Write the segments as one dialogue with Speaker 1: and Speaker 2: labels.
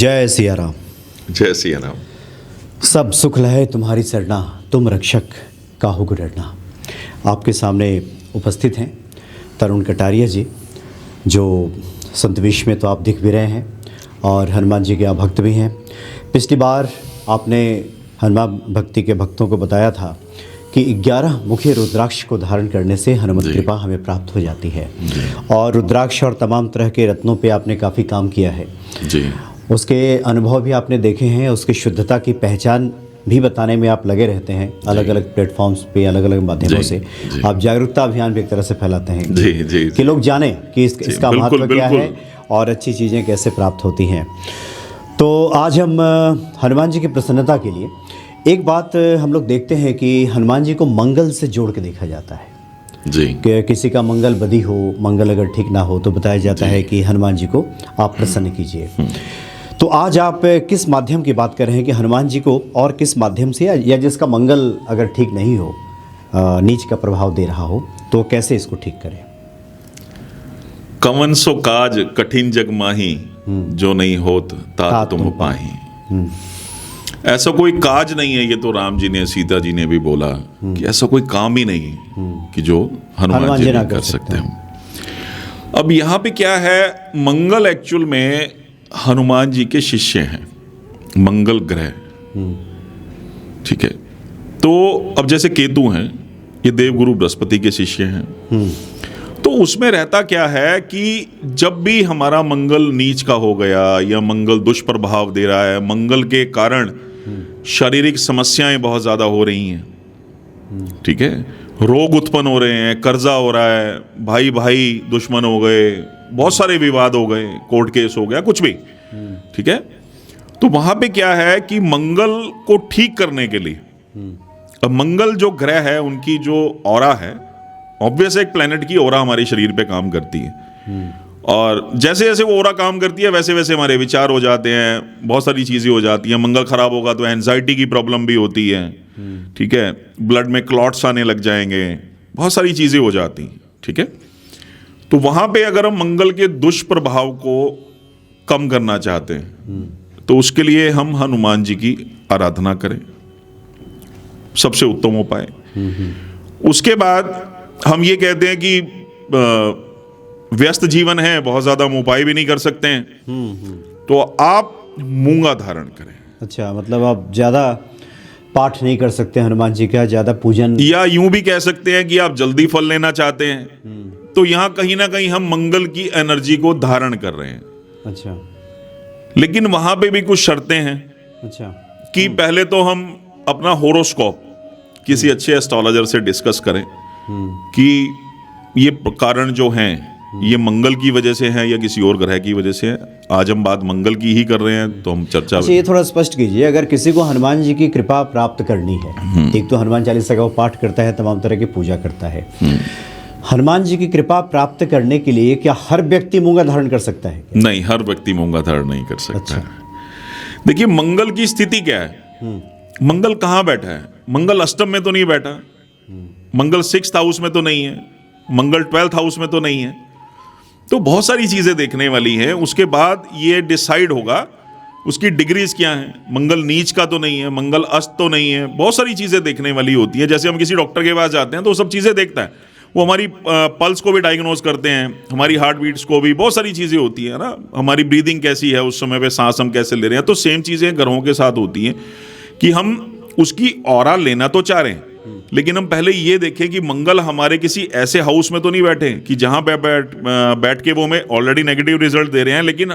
Speaker 1: जय सिया राम।
Speaker 2: जय सिया राम।
Speaker 1: सब सुख लहे तुम्हारी सरना, तुम रक्षक काहू को डरना। आपके सामने उपस्थित हैं तरुण कटारिया जी, जो संत विश्व में तो आप दिख भी रहे हैं और हनुमान जी के आप भक्त भी हैं। पिछली बार आपने हनुमान भक्ति के भक्तों को बताया था कि 11 मुखी रुद्राक्ष को धारण करने से हनुमत कृपा हमें प्राप्त हो जाती है, और रुद्राक्ष और तमाम तरह के रत्नों पे आपने काफ़ी काम किया है
Speaker 2: जी।
Speaker 1: उसके अनुभव भी आपने देखे हैं, उसकी शुद्धता की पहचान भी बताने में आप लगे रहते हैं। अलग अलग प्लेटफॉर्म्स पे अलग अलग माध्यमों से आप जागरूकता अभियान भी एक तरह से फैलाते हैं
Speaker 2: जी,
Speaker 1: कि लोग जानें कि इसका महत्व क्या है और अच्छी चीज़ें कैसे प्राप्त होती हैं। तो आज हम हनुमान जी की प्रसन्नता के लिए एक बात हम लोग देखते हैं कि हनुमान जी को मंगल से जोड़ के देखा जाता है
Speaker 2: जी।
Speaker 1: कि किसी का मंगल बदी हो, मंगल अगर ठीक ना हो तो बताया जाता है कि हनुमान जी को आप प्रसन्न कीजिए। तो आज आप किस माध्यम की बात कर रहे हैं कि हनुमान जी को, और किस माध्यम से, या जिसका मंगल अगर ठीक नहीं हो, नीच का प्रभाव दे रहा हो, तो कैसे इसको ठीक करें?
Speaker 2: कवन सो काज कठिन जग माही, जो नहीं होत तात तुम पाही। ऐसा कोई काज नहीं है, ये तो राम जी ने, सीता जी ने भी बोला कि ऐसा कोई काम ही नहीं कि जो हनुमान जी नहीं कर सकते हम। अब यहाँ पे क्या है, मंगल एक्चुअल में हनुमान जी के शिष्य हैं, मंगल ग्रह, ठीक है। तो अब जैसे केतु हैं, ये देवगुरु बृहस्पति के शिष्य हैं। तो उसमें रहता क्या है कि जब भी हमारा मंगल नीच का हो गया या मंगल दुष्प्रभाव दे रहा है, मंगल के कारण शारीरिक समस्याएं बहुत ज़्यादा हो रही हैं, ठीक है, रोग उत्पन्न हो रहे हैं, कर्जा हो रहा है, भाई भाई दुश्मन हो गए, बहुत सारे विवाद हो गए, कोर्ट केस हो गया, कुछ भी, ठीक है। तो वहाँ पे क्या है कि मंगल को ठीक करने के लिए, अब मंगल जो ग्रह है उनकी जो ऑरा है, ऑब्वियस एक प्लेनेट की ऑरा हमारे शरीर पे काम करती है, और जैसे जैसे वो ऑरा काम करती है वैसे वैसे हमारे विचार हो जाते हैं, बहुत सारी चीज़ें हो जाती हैं। मंगल खराब होगा तो एंजाइटी की प्रॉब्लम भी होती है, ठीक है, ब्लड में क्लॉट्स आने लग जाएंगे, बहुत सारी चीज़ें हो जाती हैं, ठीक है। तो वहाँ पे अगर हम मंगल के दुष्प्रभाव को कम करना चाहते हैं तो उसके लिए हम हनुमान जी की आराधना करें, सबसे उत्तम उपाय। उसके बाद हम ये कहते हैं कि व्यस्त जीवन है, बहुत ज़्यादा हम उपाय भी नहीं कर सकते हैं, तो आप मूंगा धारण करें।
Speaker 1: अच्छा, मतलब आप ज़्यादा पाठ नहीं कर सकते हनुमान जी का, ज़्यादा पूजन,
Speaker 2: या यूं भी कह सकते हैं कि आप जल्दी फल लेना चाहते हैं, तो यहाँ कहीं ना कहीं हम मंगल की एनर्जी को धारण कर रहे हैं।
Speaker 1: अच्छा,
Speaker 2: लेकिन वहां पे भी कुछ शर्तें हैं। अच्छा, कि पहले तो हम अपना होरोस्कोप किसी अच्छे एस्ट्रोलॉजर से डिस्कस करें कि ये कारण जो हैं ये मंगल की वजह से है या किसी और ग्रह की वजह से है। आज हम बात मंगल की ही कर रहे हैं, तो हम चर्चा।
Speaker 1: अच्छा, ये थोड़ा स्पष्ट कीजिए, अगर किसी को हनुमान जी की कृपा प्राप्त करनी है, एक तो हनुमान चालीसा का वो पाठ करता है, तमाम तरह की पूजा करता है, हनुमान जी की कृपा प्राप्त करने के लिए क्या हर व्यक्ति मूंगा धारण कर सकता है? नहीं,
Speaker 2: हर व्यक्ति मूंगा धारण नहीं कर सकता।
Speaker 1: अच्छा।
Speaker 2: देखिए मंगल की स्थिति क्या है, मंगल कहाँ बैठा है? मंगल अष्टम में तो नहीं बैठा, मंगल 6th हाउस में तो नहीं है, मंगल 12th हाउस में तो नहीं है। तो बहुत सारी चीजें देखने वाली हैं। उसके बाद ये डिसाइड होगा उसकी डिग्रीज क्या हैं। मंगल नीच का तो नहीं है, मंगल अस्त तो नहीं है, बहुत सारी चीजें देखने वाली होती है। जैसे हम किसी डॉक्टर के पास जाते हैं तो वो सब चीजें देखता है, वो हमारी पल्स को भी डायग्नोज करते हैं, हमारी हार्ट बीट्स को भी, बहुत सारी चीज़ें होती है ना, हमारी ब्रीदिंग कैसी है उस समय पे, सांस हम कैसे ले रहे हैं। तो सेम चीज़ें ग्रहों के साथ होती हैं कि हम उसकी ऑरा लेना तो चाह रहे हैं, लेकिन हम पहले ये देखें कि मंगल हमारे किसी ऐसे हाउस में तो नहीं बैठे कि जहाँ पे बैठ के वो हमें ऑलरेडी नेगेटिव रिजल्ट दे रहे हैं, लेकिन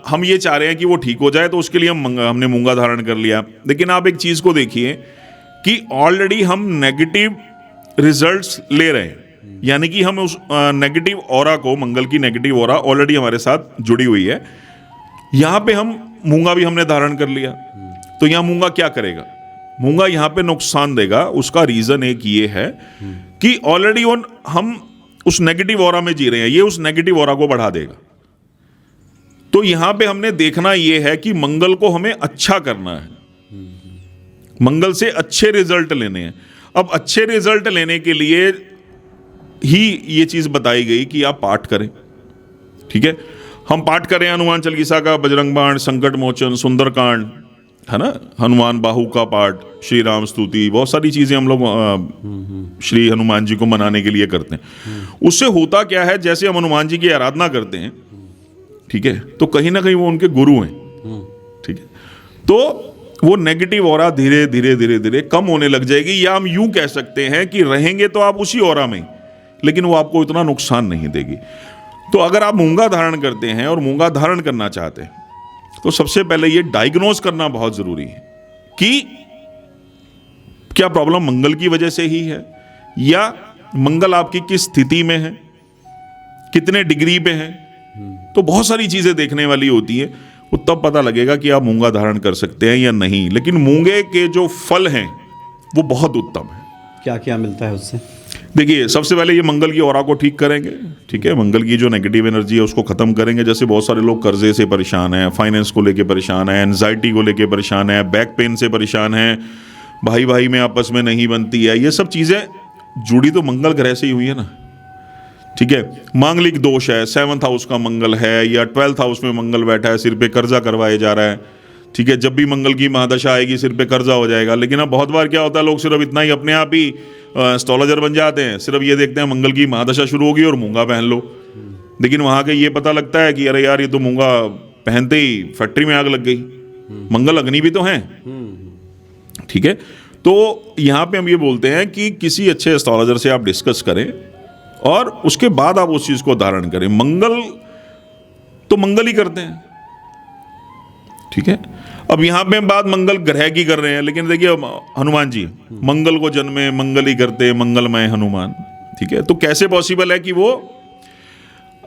Speaker 2: हम ये चाह रहे हैं कि वो ठीक हो जाए, तो उसके लिए हमने मूंगा धारण कर लिया। लेकिन आप एक चीज़ को देखिए कि ऑलरेडी हम नेगेटिव रिजल्ट्स ले रहे हैं, यानी कि हम उस नेगेटिव ऑरा को, मंगल की नेगेटिव ऑरा ऑलरेडी हमारे साथ जुड़ी हुई है। यहाँ पे हम मूंगा भी हमने धारण कर लिया, तो यहाँ मूंगा क्या करेगा? मूंगा यहाँ पे नुकसान देगा। उसका रीजन एक ये है कि ऑलरेडी हम उस नेगेटिव ऑरा में जी रहे हैं, ये उस नेगेटिव ऑरा को बढ़ा देगा। तो यहाँ पे हमने देखना ये है कि मंगल को हमें अच्छा करना है, मंगल से अच्छे रिजल्ट लेने हैं। अब अच्छे रिजल्ट लेने के लिए ही ये चीज बताई गई कि आप पाठ करें, ठीक है। हम पाठ करें हनुमान चालीसा का, बजरंग बाण, संकट मोचन, सुंदरकांड, है ना, हनुमान बाहु का पाठ, श्री राम स्तुति, बहुत सारी चीज़ें हम लोग श्री हनुमान जी को मनाने के लिए करते हैं। उससे होता क्या है, जैसे हम हनुमान जी की आराधना करते हैं, ठीक है, तो कहीं ना कहीं वो उनके गुरु हैं, ठीक है, तो वो नेगेटिव ऑरा धीरे धीरे धीरे धीरे कम होने लग जाएगी। या हम यूं कह सकते हैं कि रहेंगे तो आप उसी ऑरा में, लेकिन वो आपको इतना नुकसान नहीं देगी। तो अगर आप मूंगा धारण करते हैं और मूंगा धारण करना चाहते हैं, तो सबसे पहले ये डायग्नोज करना बहुत जरूरी है कि क्या प्रॉब्लम मंगल की वजह से ही है, या मंगल आपकी किस स्थिति में है, कितने डिग्री पे है। तो बहुत सारी चीजें देखने वाली होती है, वो तब पता लगेगा कि आप मूंगा धारण कर सकते हैं या नहीं। लेकिन मूंगे के जो फल हैं वो बहुत उत्तम है।
Speaker 1: क्या क्या मिलता है उससे?
Speaker 2: देखिए, सबसे पहले ये मंगल की ऑरा को ठीक करेंगे, ठीक है, मंगल की जो नेगेटिव एनर्जी है उसको खत्म करेंगे। जैसे बहुत सारे लोग कर्जे से परेशान हैं, फाइनेंस को लेके परेशान है, एंजाइटी को लेके परेशान है, बैक पेन से परेशान है, भाई भाई में आपस में नहीं बनती है, ये सब चीजें जुड़ी तो मंगल ग्रह से ही हुई है ना, ठीक है। मांगलिक दोष है, 7th हाउस का मंगल है, या 12th हाउस में मंगल बैठा है, सिर पे कर्जा करवाया जा रहा है, ठीक है। जब भी मंगल की महादशा आएगी सिर पे कर्जा हो जाएगा। लेकिन अब बहुत बार क्या होता है, लोग सिर्फ इतना ही अपने आप ही एस्ट्रोलॉजर बन जाते हैं, सिर्फ ये देखते हैं मंगल की महादशा शुरू होगी और मूंगा पहन लो। लेकिन वहां के ये पता लगता है कि अरे यार, ये तो मूंगा पहनते ही फैक्ट्री में आग लग गई। मंगल अग्नि भी तो है, ठीक है। तो यहाँ पे हम ये बोलते हैं कि किसी अच्छे एस्ट्रोलॉजर से आप डिस्कस करें और उसके बाद आप उस चीज को धारण करें। मंगल तो मंगल ही करते हैं, ठीक है। अब यहां पे हम बात मंगल ग्रह की कर रहे हैं, लेकिन देखिए हनुमान जी मंगल को जन्मे, मंगल ही करते, मंगलमय हनुमान, ठीक है। तो कैसे पॉसिबल है कि वो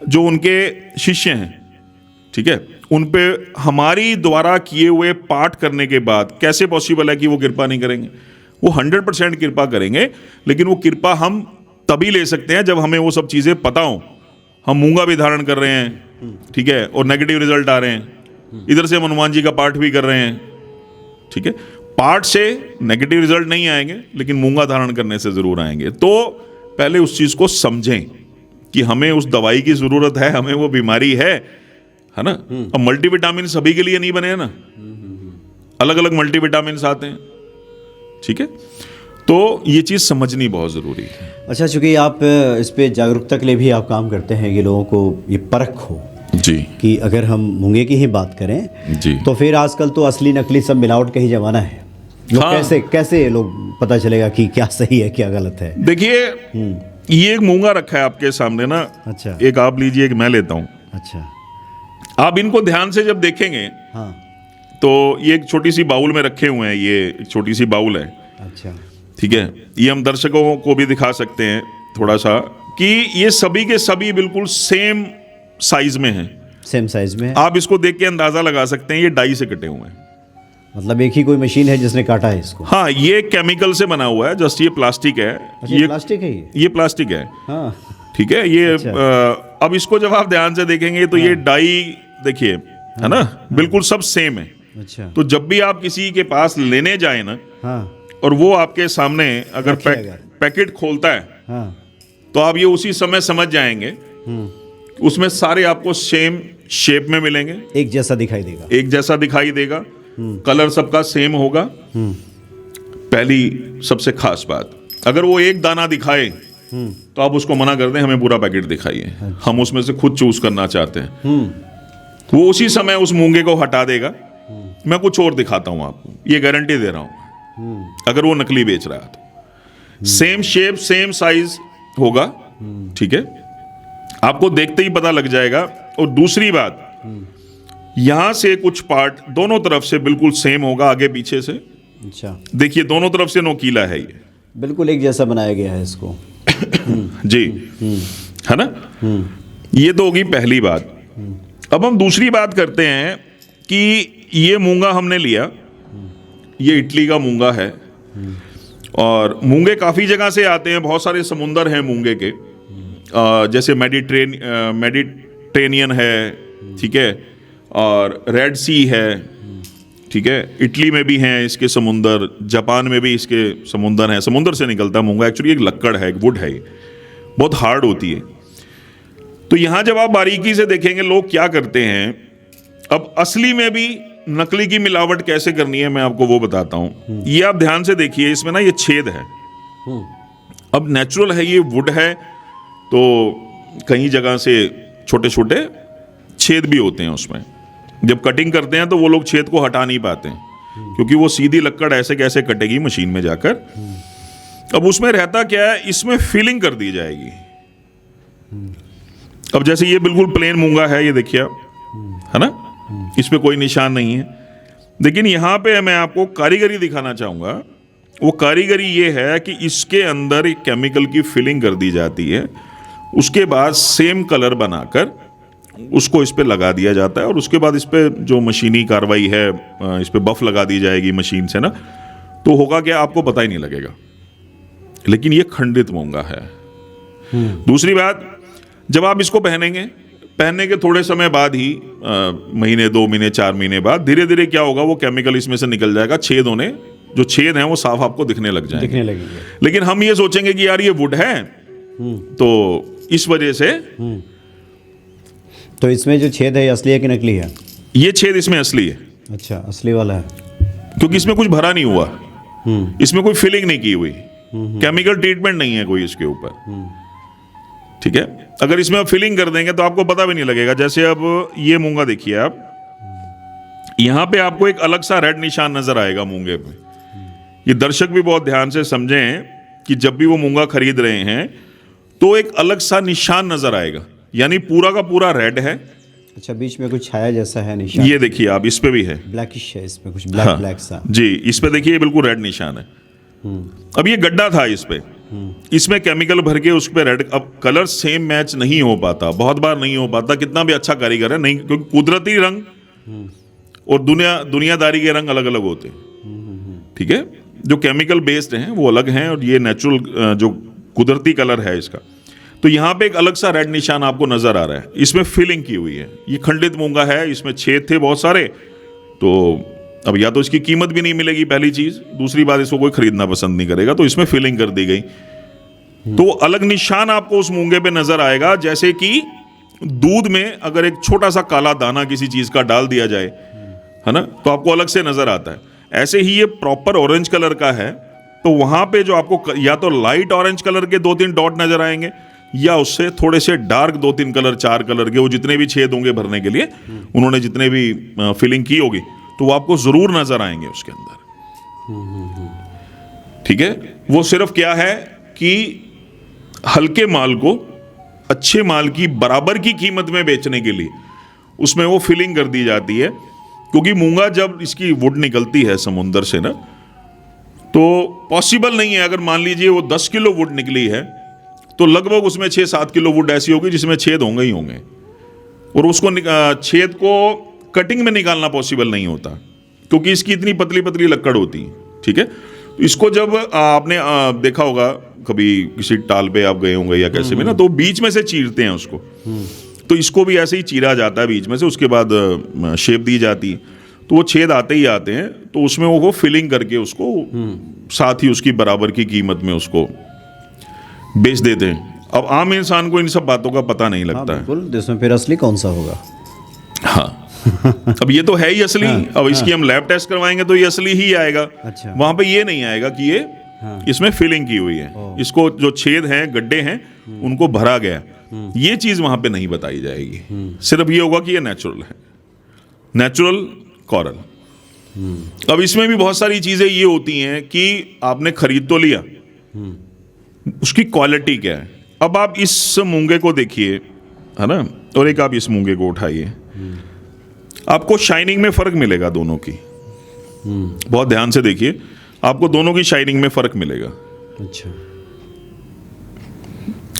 Speaker 2: जो उनके शिष्य हैं, ठीक है, उन पे हमारी द्वारा किए हुए पाठ करने के बाद कैसे पॉसिबल है कि वो कृपा नहीं करेंगे? वो 100% कृपा करेंगे, लेकिन वो कृपा हम तभी ले सकते हैं जब हमें वो सब चीजें पता हो। हम मूंगा भी धारण कर रहे हैं, ठीक है, और नेगेटिव रिजल्ट आ रहे हैं, इधर से हम हनुमान जी का पाठ भी कर रहे हैं, ठीक है। पाठ से नेगेटिव रिजल्ट नहीं आएंगे, लेकिन मूंगा धारण करने से जरूर आएंगे। तो पहले उस चीज को समझें कि हमें उस दवाई की जरूरत है, हमें वो बीमारी है ना। अब मल्टीविटामिन सभी के लिए नहीं बने हैं ना, अलग अलग मल्टीविटामिन आते हैं, ठीक है। तो ये चीज समझनी बहुत जरूरी है।
Speaker 1: अच्छा, चूंकि आप इस पे जागरूकता के लिए भी आप काम करते हैं कि लोगों को ये परख हो
Speaker 2: जी,
Speaker 1: कि अगर हम मूंगे की ही बात करें
Speaker 2: जी,
Speaker 1: तो फिर आजकल तो असली नकली सब मिलावट का ही जमाना है। लोग
Speaker 2: हाँ।
Speaker 1: कैसे लोग पता चलेगा कि क्या सही है क्या गलत है?
Speaker 2: देखिए, ये एक मूंगा रखा है आपके सामने ना।
Speaker 1: अच्छा,
Speaker 2: एक आप लीजिए, एक मैं लेता हूं।
Speaker 1: अच्छा,
Speaker 2: आप इनको ध्यान से जब देखेंगे,
Speaker 1: हाँ,
Speaker 2: तो ये एक छोटी सी बाउल में रखे हुए हैं, ये एक छोटी सी बाउल है,
Speaker 1: अच्छा,
Speaker 2: ठीक है। ये हम दर्शकों को भी दिखा सकते हैं थोड़ा सा कि ये सभी के सभी बिल्कुल सेम साइज में हैं।
Speaker 1: सेम साइज में है।
Speaker 2: आप इसको देख के अंदाजा लगा सकते हैं ये डाई से कटे हुए हैं।
Speaker 1: मतलब एक ही कोई मशीन है जिसने काटा है इसको?
Speaker 2: हाँ, ये केमिकल से बना हुआ है, जस्ट ये प्लास्टिक है।
Speaker 1: अच्छा, ये प्लास्टिक है?
Speaker 2: ये प्लास्टिक है,
Speaker 1: हाँ,
Speaker 2: ठीक है। ये
Speaker 1: अच्छा।
Speaker 2: अब इसको जब आप ध्यान से देखेंगे तो ये डाई देखिए, है ना, बिल्कुल सब सेम है।
Speaker 1: अच्छा,
Speaker 2: तो जब भी आप किसी के पास लेने जाए ना,
Speaker 1: हाँ,
Speaker 2: और वो आपके सामने अगर पैकेट खोलता है,
Speaker 1: हाँ,
Speaker 2: तो आप ये उसी समय समझ जाएंगे, उसमें सारे आपको सेम शेप में मिलेंगे,
Speaker 1: एक जैसा दिखाई देगा,
Speaker 2: एक जैसा दिखाई देगा, कलर सबका सेम होगा। पहली सबसे खास बात, अगर वो एक दाना दिखाए तो आप उसको मना कर दें, हमें पूरा पैकेट दिखाइए, हम उसमें से खुद चूज करना चाहते हैं। वो उसी समय उस मूंगे को हटा देगा, मैं कुछ और दिखाता हूं आपको, ये गारंटी दे रहा हूं। अगर वो नकली बेच रहा है तो सेम शेप सेम साइज होगा, ठीक है, आपको देखते ही पता लग जाएगा। और दूसरी बात, यहां से कुछ पार्ट दोनों तरफ से बिल्कुल सेम होगा, आगे पीछे से।
Speaker 1: अच्छा,
Speaker 2: देखिए दोनों तरफ से नोकीला है, ये
Speaker 1: बिल्कुल एक जैसा बनाया गया है इसको।
Speaker 2: जी, है ना। ये तो होगी पहली बात। अब हम दूसरी बात करते हैं कि ये मूंगा हमने लिया, ये इटली का मूंगा है, और मूंगे काफी जगह से आते हैं, बहुत सारे समुंदर हैं मूंगे के, जैसे मेडिटेरेनियन है, ठीक है, और रेड सी है, ठीक है, इटली में भी हैं इसके समुंदर, जापान में भी इसके समुंदर हैं। समुंदर से निकलता मूंगा, एक्चुअली एक लक्कड़ है, एक वुड है, ये बहुत हार्ड होती है। तो यहां जब आप बारीकी से देखेंगे लोग क्या करते हैं, अब असली में भी नकली की मिलावट कैसे करनी है मैं आपको वो बताता हूं। ये आप ध्यान से देखिए, इसमें ना ये छेद है। अब नेचुरल है, ये वुड है, तो कई जगह से छोटे छोटे छेद भी होते हैं उसमें। जब कटिंग करते हैं तो वो लोग छेद को हटा नहीं पाते हैं, क्योंकि वो सीधी लक्कड़ ऐसे कैसे कटेगी मशीन में जाकर। अब उसमें रहता क्या है, इसमें फिलिंग कर दी जाएगी। अब जैसे ये बिल्कुल प्लेन मूंगा है, ये देखिए आप, है ना, इसमें कोई निशान नहीं है। लेकिन यहां पे मैं आपको कारीगरी दिखाना चाहूंगा। वो कारीगरी ये है कि इसके अंदर एक केमिकल की फिलिंग कर दी जाती है, उसके बाद सेम कलर बनाकर उसको इस पे लगा दिया जाता है, और उसके बाद इस पे जो मशीनी कार्रवाई है, इस पे बफ लगा दी जाएगी मशीन से ना, तो होगा क्या आपको पता ही नहीं लगेगा। लेकिन ये खंडित मूंगा है। दूसरी बात, जब आप इसको पहनेंगे, पहनने के थोड़े समय बाद ही, महीने 2 महीने 4 महीने बाद धीरे धीरे क्या होगा, वो केमिकल इसमें से निकल जाएगा, छेद होने, जो छेद हैं वो साफ आपको दिखने लगेंगे। लेकिन हम ये सोचेंगे कि यार ये वुड है, तो इस वजह से।
Speaker 1: तो इसमें जो छेद है ये असली है कि नकली है?
Speaker 2: ये छेद इसमें असली है।
Speaker 1: अच्छा, असली वाला है,
Speaker 2: क्योंकि इसमें कुछ भरा नहीं हुआ, इसमें कोई फिलिंग नहीं की हुई, केमिकल ट्रीटमेंट नहीं है कोई इसके ऊपर। ठीक है, अगर इसमें आप फिलिंग कर देंगे तो आपको पता भी नहीं लगेगा। जैसे अब ये मूंगा देखिए आप, यहां पे आपको एक अलग सा रेड निशान नजर आएगा मूंगे पे। ये दर्शक भी बहुत ध्यान से समझें कि जब भी वो मूंगा खरीद रहे हैं तो एक अलग सा निशान नजर आएगा, यानी पूरा का पूरा रेड है।
Speaker 1: अच्छा, बीच में कुछ छाया जैसा है निशान,
Speaker 2: ये देखिए आप, इस पे भी है,
Speaker 1: ब्लैकिश है इसमें कुछ, ब्लैक ब्लैक सा
Speaker 2: जी, इस पे देखिए बिल्कुल रेड निशान है। अब ये गड्ढा था इस पे, इसमें केमिकल भर के उस पे रेड। अब कलर सेम मैच नहीं हो पाता, बहुत बार नहीं हो पाता, कितना भी अच्छा कारीगर है नहीं, क्योंकि कुदरती रंग और दुनियादारी के रंग अलग अलग होते हैं। ठीक है, जो केमिकल बेस्ड हैं वो अलग हैं, और ये नेचुरल जो कुदरती कलर है इसका। तो यहाँ पे एक अलग सा रेड निशान आपको नजर आ रहा है, इसमें फिलिंग की हुई है। ये खंडित मूंगा है, इसमें छेद थे बहुत सारे, तो अब या तो इसकी कीमत भी नहीं मिलेगी पहली चीज, दूसरी बात इसको कोई खरीदना पसंद नहीं करेगा, तो इसमें फिलिंग कर दी गई। तो अलग निशान आपको उस मूंगे पे नजर आएगा, जैसे कि दूध में अगर एक छोटा सा काला दाना किसी चीज का डाल दिया जाए, है ना, तो आपको अलग से नजर आता है। ऐसे ही ये प्रॉपर ऑरेंज कलर का है, तो वहां पे जो आपको या तो लाइट ऑरेंज कलर के 2-3 डॉट नजर आएंगे, या उससे थोड़े से डार्क 2-3 कलर 4 कलर के, वो जितने भी छेद होंगे भरने के लिए उन्होंने जितने भी फिलिंग की होगी, तो वो आपको जरूर नजर आएंगे उसके अंदर। ठीक है, वो सिर्फ क्या है कि हल्के माल को अच्छे माल की बराबर की कीमत में बेचने के लिए उसमें वो फिलिंग कर दी जाती है। क्योंकि मूंगा जब इसकी वुड निकलती है समुंदर से ना, तो पॉसिबल नहीं है, अगर मान लीजिए वो 10 किलो वुड निकली है, तो लगभग उसमें 6-7 किलो वुड ऐसी होगी जिसमें छेद होंगे ही होंगे, और उसको छेद को कटिंग में निकालना पॉसिबल नहीं होता, क्योंकि इसकी इतनी पतली पतली लक्कड़ होती है। ठीक है, तो इसको जब आपने देखा होगा कभी किसी टाल पे आप गए होंगे या कैसे में ना, तो बीच में से चीरते हैं उसको, तो इसको भी ऐसे ही चीरा जाता है बीच में से, उसके बाद शेप दी जाती है, तो वो छेद आते ही आते हैं, तो उसमें वो फिलिंग करके उसको साथ ही उसकी बराबर की कीमत में उसको बेच देते हैं। अब आम इंसान को इन सब बातों का पता नहीं लगता है।
Speaker 1: बिल्कुल, इसमें फिर असली कौन सा होगा?
Speaker 2: हाँ, अब ये तो है ही असली। अब इसकी हम लैब टेस्ट करवाएंगे तो ये असली ही आएगा।
Speaker 1: अच्छा।
Speaker 2: वहां पे ये नहीं आएगा कि ये इसमें फिलिंग की हुई है, इसको जो छेद हैं, गड्ढे हैं, उनको भरा गया, ये चीज वहां पे नहीं बताई जाएगी। सिर्फ ये होगा कि ये नेचुरल है, नेचुरल कोरल। अब इसमें भी बहुत सारी चीजें ये होती हैं कि आपने खरीद तो लिया, उसकी क्वालिटी क्या है। अब आप इस मूंगे को देखिए, है ना, और एक आप इस मूंगे को उठाइए, आपको शाइनिंग में फर्क मिलेगा दोनों की। बहुत ध्यान से देखिए, आपको दोनों की शाइनिंग में फर्क मिलेगा।
Speaker 1: अच्छा,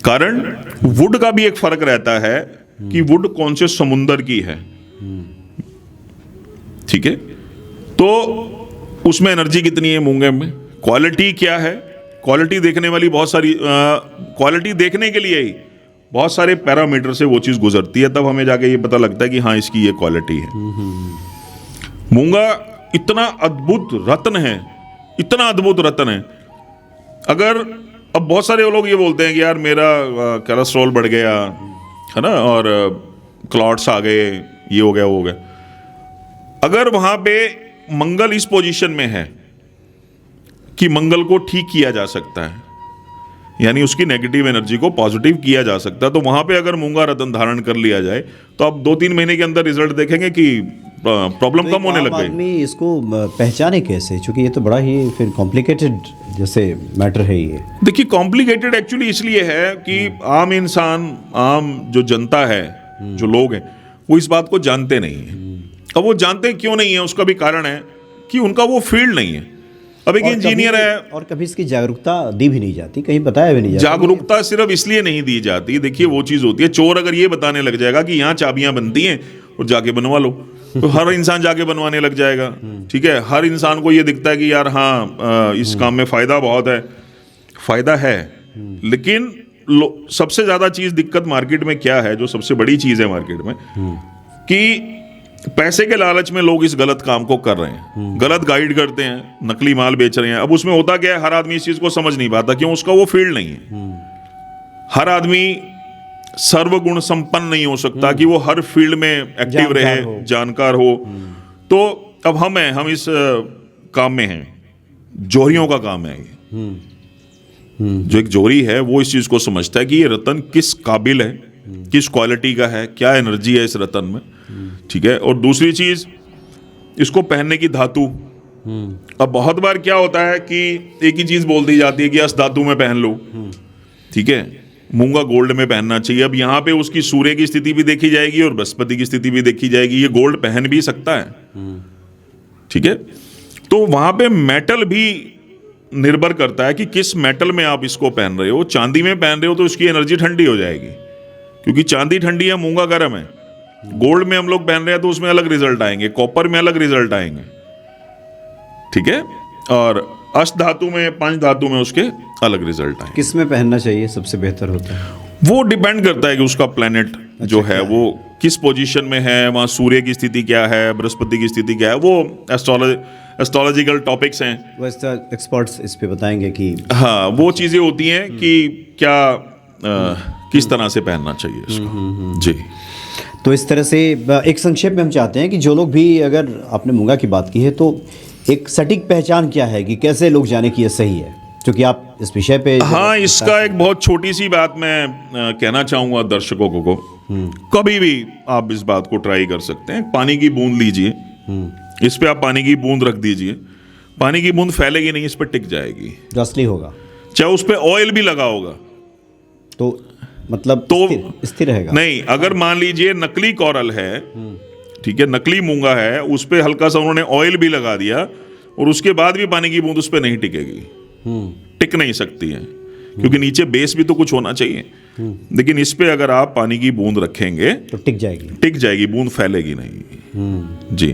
Speaker 2: कारण वुड का भी एक फर्क रहता है कि वुड कौन से समुंदर की है। ठीक है, तो उसमें एनर्जी कितनी है मूंगे में, क्वालिटी क्या है, क्वालिटी देखने वाली बहुत सारी क्वालिटी देखने के लिए ही बहुत सारे पैरामीटर से वो चीज गुजरती है, तब हमें जाके ये पता लगता है कि हाँ इसकी ये क्वालिटी है। मूंगा इतना अद्भुत रत्न है, इतना अद्भुत रत्न है। अगर अब बहुत सारे लोग ये बोलते हैं कि यार मेरा कोलेस्ट्रॉल बढ़ गया, है ना, और क्लॉट्स आ गए, ये हो गया वो हो गया। अगर वहां पे मंगल इस पोजीशन में है कि मंगल को ठीक किया जा सकता है, यानी उसकी नेगेटिव एनर्जी को पॉजिटिव किया जा सकता है, तो वहां पे अगर मूंगा रत्न धारण कर लिया जाए तो आप 2-3 महीने के अंदर रिजल्ट देखेंगे कि प्रॉब्लम कम होने लग गई।
Speaker 1: आदमी इसको पहचाने कैसे, क्योंकि ये तो बड़ा ही फिर कॉम्प्लिकेटेड जैसे मैटर है ये।
Speaker 2: देखिए, कॉम्प्लिकेटेड एक्चुअली इसलिए है कि आम इंसान, आम जो जनता है, जो लोग हैं, वो इस बात को जानते नहीं है। अब वो जानते क्यों नहीं है, उसका भी कारण है कि उनका वो फील्ड नहीं है। अब एक इंजीनियर है,
Speaker 1: और कभी इसकी जागरूकता दी भी नहीं जाती, कहीं बताया भी नहीं जाता।
Speaker 2: जागरूकता सिर्फ इसलिए नहीं दी जाती, देखिए वो चीज होती है, चोर अगर ये बताने लग जाएगा कि यहाँ चाबियां बनती हैं और जाके बनवा लो, तो हर इंसान जाके बनवाने लग जाएगा। ठीक है, हर इंसान को ये दिखता है कि यार हाँ, इस काम में फायदा बहुत है, फायदा है, लेकिन सबसे ज्यादा चीज दिक्कत मार्केट में क्या है, जो सबसे बड़ी चीज है मार्केट में, कि पैसे के लालच में लोग इस गलत काम को कर रहे हैं, गलत गाइड करते हैं, नकली माल बेच रहे हैं। अब उसमें होता क्या है, हर आदमी इस चीज को समझ नहीं पाता, क्यों, उसका वो फील्ड नहीं है। हर आदमी सर्वगुण संपन्न नहीं हो सकता कि वो हर फील्ड में एक्टिव रहे, जानकार हो। तो अब हम इस काम में हैं, जोहरियों का काम है ये। जो एक जोहरी है वो इस चीज को समझता है कि ये रतन किस काबिल है, किस क्वालिटी का है, क्या एनर्जी है इस रतन में। ठीक है, और दूसरी चीज, इसको पहनने की धातु। अब बहुत बार क्या होता है कि एक ही चीज बोल दी जाती है कि अस धातु में पहन लो, ठीक है, मूंगा गोल्ड में पहनना चाहिए। अब यहाँ पे उसकी सूर्य की स्थिति भी देखी जाएगी और बृहस्पति की स्थिति भी देखी जाएगी, ये गोल्ड पहन भी सकता है। ठीक है, तो वहां पे मेटल भी निर्भर करता है कि किस मेटल में आप इसको पहन रहे हो। चांदी में पहन रहे हो तो उसकी एनर्जी ठंडी हो जाएगी, क्योंकि चांदी ठंडी है, मूंगा गर्म है। गोल्ड में हम लोग पहन रहे हैं तो उसमें अलग रिजल्ट आएंगे, कॉपर में अलग रिजल्ट आएंगे। ठीक है, और अष्ट धातु में, पंच धातु में उसके अलग रिजल्ट आएंगे।
Speaker 1: किस में पहनना चाहिए सबसे बेहतर होता है?
Speaker 2: वो डिपेंड करता है कि उसका प्लेनेट जो है वो किस पोजीशन में है, वहाँ सूर्य की स्थिति क्या है, बृहस्पति की स्थिति क्या है, वो एस्ट्रोलॉजिकल टॉपिक्स हैं।
Speaker 1: वैसे एक्सपर्ट्स इस पे बताएंगे कि
Speaker 2: हाँ, वो चीज़ें होती हैं कि क्या किस तरह से पहनना चाहिए इसको। जी,
Speaker 1: तो इस तरह से एक संक्षेप में हम चाहते हैं कि जो लोग भी, अगर आपने मूंगा की बात की है, तो एक सटीक पहचान क्या है कि कैसे लोग जाने कि ये सही है, क्योंकि आप इस विषय पे।
Speaker 2: हाँ, इसका एक बहुत छोटी सी बात मैं कहना चाहूँगा दर्शकों को। कभी भी आप इस बात को ट्राई कर सकते हैं। पानी की बूंद लीजिए, इस पे आप पानी की बूंद रख दीजिए, पानी की बूंद फैलेगी नहीं, इस पे टिक जाएगी,
Speaker 1: जो असली होगा।
Speaker 2: चाहे उस पे ऑयल भी लगा होगा
Speaker 1: तो मतलब
Speaker 2: तो
Speaker 1: स्थिर रहेगा।
Speaker 2: नहीं, अगर मान लीजिए नकली कोरल है, ठीक है, नकली मूंगा है, उस पे हल्का सा उन्होंने ऑयल भी लगा दिया और उसके बाद भी पानी की बूंद उस पे नहीं टिकेगी, टिक नहीं सकती है, क्योंकि नीचे बेस भी तो कुछ होना चाहिए। लेकिन इस पे अगर आप पानी की बूंद रखेंगे
Speaker 1: तो टिक जाएगी,
Speaker 2: टिक जाएगी, बूंद फैलेगी नहीं। जी,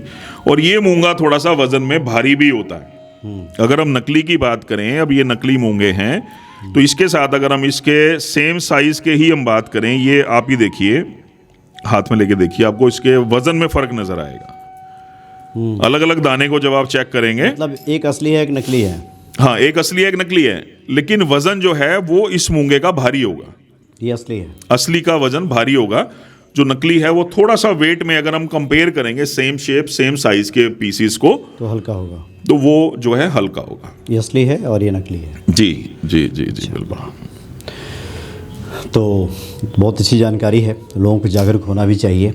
Speaker 2: और ये मूंगा थोड़ा सा वजन में भारी भी होता है। अगर हम नकली की बात करें, अब ये नकली मूंगे हैं, तो इसके साथ अगर हम इसके सेम साइज के ही हम बात करें, ये आप ही देखिए, हाथ में लेके देखिए, आपको इसके वजन में फर्क नजर आएगा। अलग अलग दाने को जब आप चेक करेंगे,
Speaker 1: मतलब एक असली है, एक नकली है।
Speaker 2: हाँ, एक असली है, एक नकली है, लेकिन वजन जो है वो इस मूंगे का भारी होगा।
Speaker 1: ये असली है,
Speaker 2: असली का वजन भारी होगा, जो नकली है वो थोड़ा सा वेट में अगर हम कंपेयर करेंगे सेम शेप सेम साइज के पीसीस को,
Speaker 1: तो हल्का होगा,
Speaker 2: तो वो जो है हल्का होगा।
Speaker 1: ये असली है और ये नकली है।
Speaker 2: जी जी जी जी, बिल्कुल।
Speaker 1: तो बहुत अच्छी जानकारी है, लोगों को जागरूक होना भी चाहिए,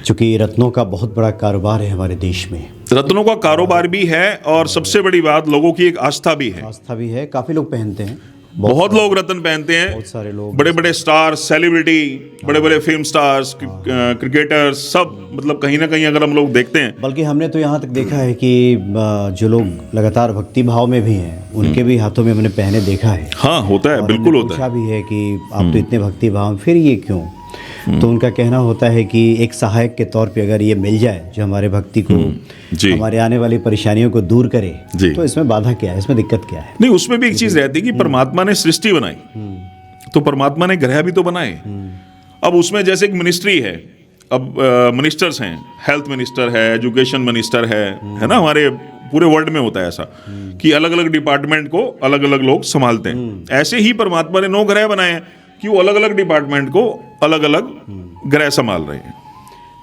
Speaker 1: क्योंकि रत्नों का बहुत बड़ा कारोबार है हमारे देश में।
Speaker 2: रत्नों का कारोबार भी है और सबसे बड़ी बात, लोगों की एक आस्था भी है।
Speaker 1: आस्था भी है, काफ़ी लोग पहनते हैं,
Speaker 2: बहुत लोग रत्न पहनते हैं,
Speaker 1: बहुत सारे लोग,
Speaker 2: बड़े बड़े स्टार, सेलिब्रिटी, बड़े बड़े फिल्म स्टार्स, क्रिकेटर्स, सब, मतलब कहीं ना कहीं अगर हम लोग देखते हैं।
Speaker 1: बल्कि हमने तो यहाँ तक देखा है कि जो लोग लगातार भक्ति भाव में भी हैं, उनके भी हाथों में हमने पहने देखा है।
Speaker 2: हाँ, होता है, बिल्कुल होता है।
Speaker 1: भी है कि आप तो इतने भक्ति भाव में, फिर ये क्यों? तो उनका कहना होता है कि एक सहायक के तौर पे अगर ये मिल जाए जो हमारे भक्ति को, हमारे आने वाली परेशानियों को दूर करे, तो इसमें बाधा क्या है, इसमें दिक्कत क्या है?
Speaker 2: नहीं, उसमें भी एक चीज रहती है कि परमात्मा ने सृष्टि बनाई, तो परमात्मा ने ग्रह भी तो बनाए। अब उसमें जैसे एक मिनिस्ट्री है, अब मिनिस्टर्स हैं, हेल्थ मिनिस्टर है, एजुकेशन मिनिस्टर है ना, हमारे पूरे वर्ल्ड में होता है ऐसा कि अलग अलग डिपार्टमेंट को अलग अलग लोग संभालते हैं। ऐसे ही परमात्मा ने 9 ग्रह बनाए हैं, कि वो अलग अलग डिपार्टमेंट को अलग अलग ग्रह संभाल रहे हैं।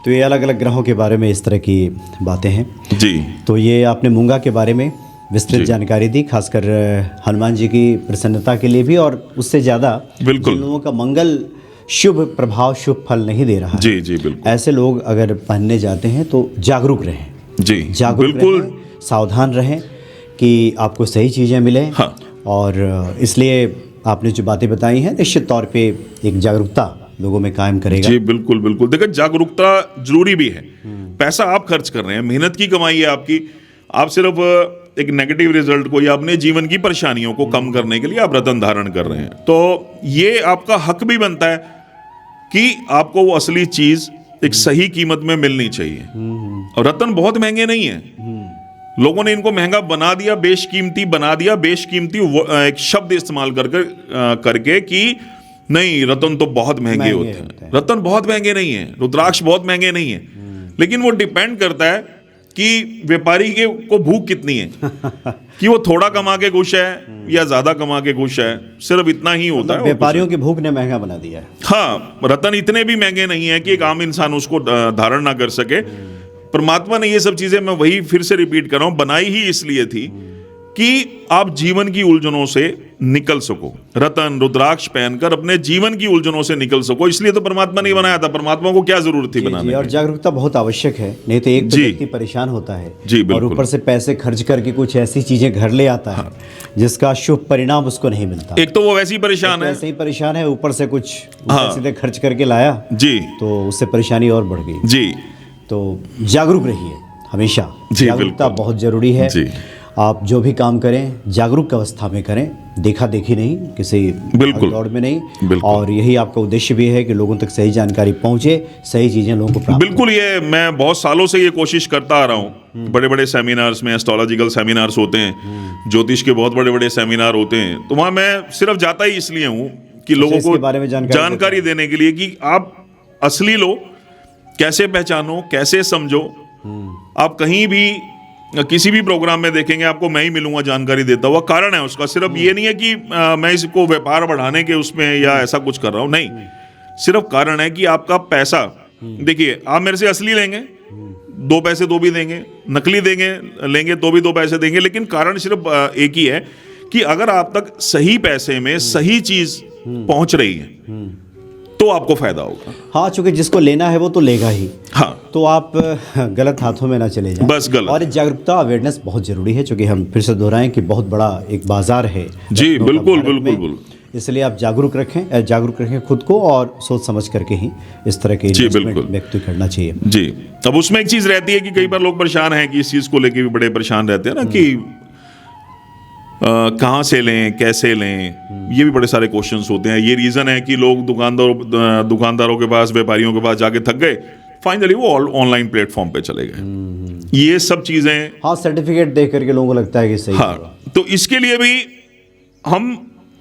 Speaker 1: तो ये अलग अलग ग्रहों के बारे में इस तरह की बातें हैं
Speaker 2: जी।
Speaker 1: तो ये आपने मूंगा के बारे में विस्तृत
Speaker 2: जी।
Speaker 1: जानकारी दी, खासकर हनुमान जी की प्रसन्नता के लिए भी, और उससे ज़्यादा
Speaker 2: बिल्कुल।
Speaker 1: जिन लोगों का मंगल शुभ प्रभाव शुभ फल नहीं दे रहा है,
Speaker 2: जी जी बिल्कुल,
Speaker 1: ऐसे लोग अगर पहनने जाते हैं तो जागरूक रहें,
Speaker 2: जी
Speaker 1: जागरूक
Speaker 2: बिल्कुल,
Speaker 1: रहें, सावधान रहें कि आपको सही चीज़ें मिलें।
Speaker 2: हाँ।
Speaker 1: और इसलिए आपने जो बातें बताई हैं निश्चित तौर पे एक जागरूकता लोगों में कायम करेगा।
Speaker 2: जी बिल्कुल बिल्कुल। देखिए जागरूकता जरूरी भी है। पैसा आप खर्च कर रहे हैं, मेहनत की कमाई है आपकी, आप सिर्फ एक नेगेटिव रिजल्ट को या अपने जीवन की परेशानियों को कम करने के लिए आप रतन धारण कर रहे हैं, तो ये आपका हक भी बनता है कि आपको वो असली चीज एक सही कीमत में मिलनी चाहिए। और रतन बहुत महंगे नहीं है, लोगों ने इनको महंगा बना दिया, बेशकीमती बना दिया, बेशकीमती एक शब्द इस्तेमाल करके कि नहीं रतन तो बहुत महंगे होते हैं। रतन बहुत महंगे नहीं है, रुद्राक्ष बहुत महंगे नहीं है, लेकिन वो डिपेंड करता है कि व्यापारी को भूख कितनी है कि वो थोड़ा कमा के खुश है या ज्यादा कमा के खुश है, सिर्फ इतना ही होता है।
Speaker 1: व्यापारियों की भूख ने महंगा बना दिया है।
Speaker 2: हाँ, रतन इतने भी महंगे नहीं है कि एक आम इंसान उसको धारण ना कर सके। परमात्मा ने ये सब चीजें, मैं वही फिर से रिपीट कर रहा हूं, बनाई ही इसलिए थी कि आप जीवन की उलझनों से निकल सको, रतन रुद्राक्ष पहनकर अपने जीवन की उलझनों से निकल सको। इसलिए तो परमात्मा ने बनाया था, परमात्मा को क्या जरूरत थी बनाने की।
Speaker 1: और जागरूकता बहुत आवश्यक है, नहीं तो एक तो व्यक्ति परेशान होता है और ऊपर से पैसे खर्च करके कुछ ऐसी चीजें घर ले आता है जिसका शुभ परिणाम उसको नहीं मिलता।
Speaker 2: एक तो वो वैसे ही परेशान है,
Speaker 1: ऐसे ही परेशान है, ऊपर से कुछ सीधे खर्च करके लाया
Speaker 2: जी,
Speaker 1: तो उससे परेशानी और बढ़ गई जी। तो जागरूक रहिए हमेशा, जागरूकता बहुत जरूरी है जी। आप जो भी काम करें जागरूक अवस्था में करें, देखा देखी नहीं, किसी दौड़ में नहीं, और यही आपका उद्देश्य भी है कि लोगों तक सही जानकारी पहुंचे, सही चीजें लोगों को प्राप्त।
Speaker 2: बिल्कुल, ये मैं बहुत सालों से ये कोशिश करता आ रहा हूँ। बड़े बड़े सेमिनार्स में, एस्ट्रोलॉजिकल सेमिनार्स होते हैं, ज्योतिष के बहुत बड़े बड़े सेमिनार होते हैं, तो वहाँ मैं सिर्फ जाता ही इसलिए हूँ कि लोगों को बारे में जानकारी देने के लिए कि आप असली लो कैसे पहचानो, कैसे समझो। आप कहीं भी किसी भी प्रोग्राम में देखेंगे आपको मैं ही मिलूंगा जानकारी देता हुआ। कारण है उसका, सिर्फ ये नहीं है कि मैं इसको व्यापार बढ़ाने के उसमें या ऐसा कुछ कर रहा हूं, नहीं, सिर्फ कारण है कि आपका पैसा, देखिए आप मेरे से असली लेंगे 2 पैसे तो भी देंगे, नकली लेंगे तो भी 2 पैसे देंगे, लेकिन कारण सिर्फ एक ही है कि अगर आप तक सही पैसे में सही चीज पहुंच रही है तो आपको फायदा होगा।
Speaker 1: हाँ, चूंकि जिसको लेना है वो तो लेगा ही।
Speaker 2: हाँ,
Speaker 1: तो आप गलत हाथों में ना चले जाएं।
Speaker 2: बस गलत।
Speaker 1: और जागरूकता, अवेयरनेस बहुत जरूरी है, चूंकि हम फिर से दोहराएं कि बहुत बड़ा एक बाजार है
Speaker 2: जी। बिल्कुल बिल्कुल,
Speaker 1: इसलिए आप जागरूक रखें खुद को, और सोच समझ करके ही इस तरह के इन्वेस्टमेंट व्यक्ति करना चाहिए जी।
Speaker 2: अब उसमें एक चीज रहती है कि कई बार लोग परेशान हैं कि इस चीज को लेके भी बड़े परेशान रहते हैं ना कि कहाँ से लें, कैसे लें, ये भी बड़े सारे क्वेश्चंस होते हैं। ये रीज़न है कि लोग दुकानदारों के पास, व्यापारियों के पास जाके थक गए, फाइनली वो ऑनलाइन प्लेटफॉर्म पे चले गए। ये सब चीज़ें,
Speaker 1: हाँ, सर्टिफिकेट देख करके लोगों को लगता है कि सही।
Speaker 2: हाँ, तो इसके लिए भी हम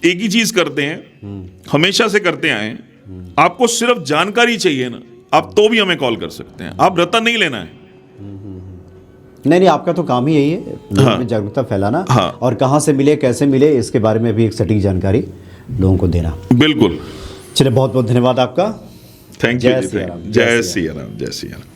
Speaker 2: एक ही चीज़ करते हैं, हमेशा से करते आए हैं। आपको सिर्फ जानकारी चाहिए ना, आप तो भी हमें कॉल कर सकते हैं। आप रतन नहीं लेना है,
Speaker 1: नहीं, आपका तो काम ही यही है, लोगों में जागरूकता फैलाना।
Speaker 2: हाँ।
Speaker 1: और कहाँ से मिले, कैसे मिले, इसके बारे में भी एक सटीक जानकारी लोगों को देना।
Speaker 2: बिल्कुल।
Speaker 1: चलिए, बहुत बहुत धन्यवाद आपका।
Speaker 2: Thank you. जय सिया राम, जय सिया राम।